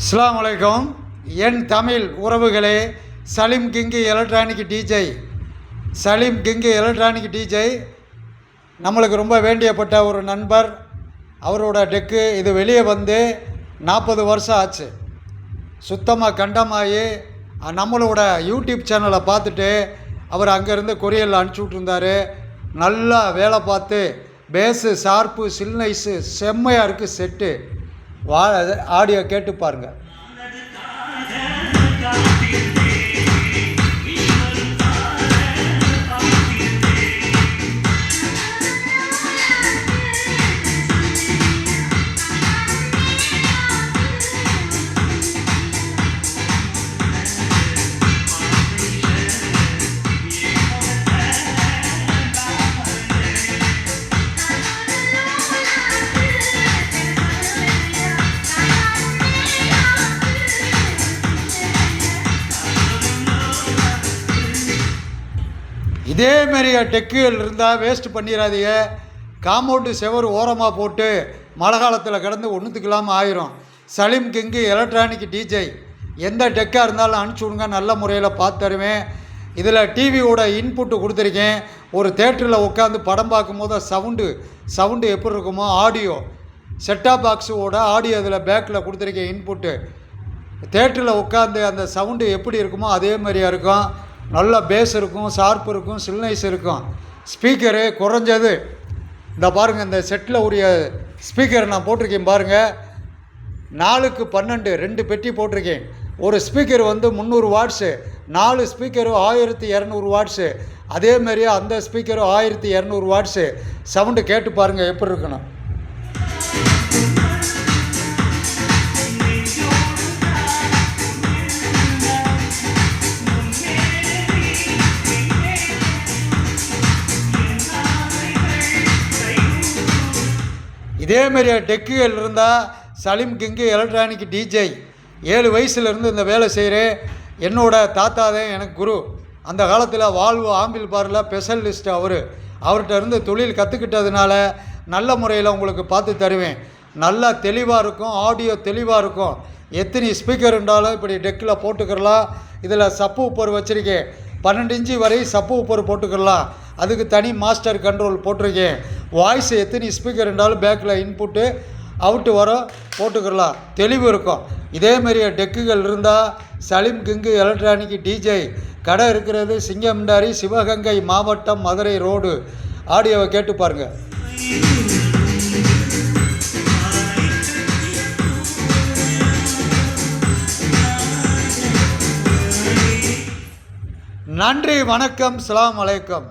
அஸ்ஸலாமு அலைக்கும். என் தமிழ் உறவுகளே, சலீம் கிங்கு எலக்ட்ரானிக் டிஜே நம்மளுக்கு ரொம்ப வேண்டியப்பட்ட ஒரு நண்பர். அவரோட டெக்கு இது வெளியே வந்து 40 வருஷம் ஆச்சு. சுத்தமாக கண்டமாகி நம்மளோட யூடியூப் சேனலை பார்த்துட்டு அவர் அங்கேருந்து கொரியரில் அனுப்பிச்சி விட்ருந்தார். நல்லா வேலை பார்த்து பேஸு ஷார்ப்பு சில்னைஸு செம்மையாக இருக்குது. செட்டு ஆடியோ கேட்டு பாருங்கள். இதேமாரி டெக்குகள் இருந்தால் வேஸ்ட் பண்ணிடாதீங்க. காம்பவுண்டு செவர் ஓரமாக போட்டு மழை காலத்தில் கிடந்து ஒன்றுத்துக்கு இல்லாமல் ஆயிரும். சலீம் கிங்கு எலக்ட்ரானிக் டிஜே எந்த டெக்காக இருந்தாலும் அனுப்பிச்சி விடுங்க, நல்ல முறையில் பார்த்து தருவேன். இதில் டிவியோட இன்புட்டு கொடுத்துருக்கேன். ஒரு தேட்டரில் உட்காந்து படம் பார்க்கும்போது சவுண்டு எப்படி இருக்குமோ ஆடியோ செட்டாப் பாக்ஸோட ஆடியோ இதில் பேக்கில் கொடுத்துருக்கேன். இன்புட்டு தேட்டரில் உட்காந்து அந்த சவுண்டு எப்படி இருக்குமோ அதே மாதிரியாக இருக்கும். நல்ல பேஸ் இருக்கும், ஷார்ப் இருக்கும், சில்னைஸ் இருக்கும். ஸ்பீக்கரு குறைஞ்சது இந்த பாருங்கள், இந்த செட்டில் உரிய ஸ்பீக்கர் நான் போட்டிருக்கேன் பாருங்கள். 4க்கு 12 2 பெட்டி போட்டிருக்கேன். ஒரு ஸ்பீக்கர் வந்து 300 வாட்ஸு, 4 ஸ்பீக்கரும் 1200 வாட்ஸு. அதேமாரியே அந்த ஸ்பீக்கரும் 1200 வாட்ஸு. சவுண்டு கேட்டு பாருங்கள் எப்படி இருக்கணும். இதேமாரி டெக்குகள் இருந்தால் சலீம் கிங்கு எலக்ட்ரானிக் டிஜே 7 வயசுலேருந்து இந்த வேலை செய்கிறேன். என்னோடய தாத்தா தான் எனக்கு குரு. அந்த காலத்தில் வால்வு ஆம்பிள் பாரில் ஸ்பெஷலிஸ்ட் அவர்கிட்ட இருந்து தொழில் கற்றுக்கிட்டதுனால நல்ல முறையில் உங்களுக்கு பார்த்து தருவேன். நல்லா தெளிவாக இருக்கும், ஆடியோ தெளிவாக இருக்கும். எத்தனை ஸ்பீக்கர் இருந்தாலும் இப்படி டெக்கில் போட்டுக்கிறலாம். இதில் சப்பு உப்பர் வச்சுருக்கேன். 12 இன்ச்சு வரை சப்பு உப்பர் போட்டுக்கலாம். அதுக்கு தனி மாஸ்டர் கண்ட்ரோல் போட்டிருக்கேன். வாய்ஸ் எத்தனை ஸ்பீக்கர் இருந்தாலும் பேக்கில் இன்புட்டு அவுட்டு வரும், போட்டுக்கலாம். தெளிவு இருக்கும். இதேமாரி டெக்குகள் இருந்தால் சலீம் கிங்கு எலக்ட்ரானிக் டிஜே கடை இருக்கிறது சிங்கம்டாரி, சிவகங்கை மாவட்டம், மதுரை ரோடு. ஆடியோவை கேட்டு பாருங்கள். நன்றி, வணக்கம், அஸ்ஸலாமு அலைக்கும்.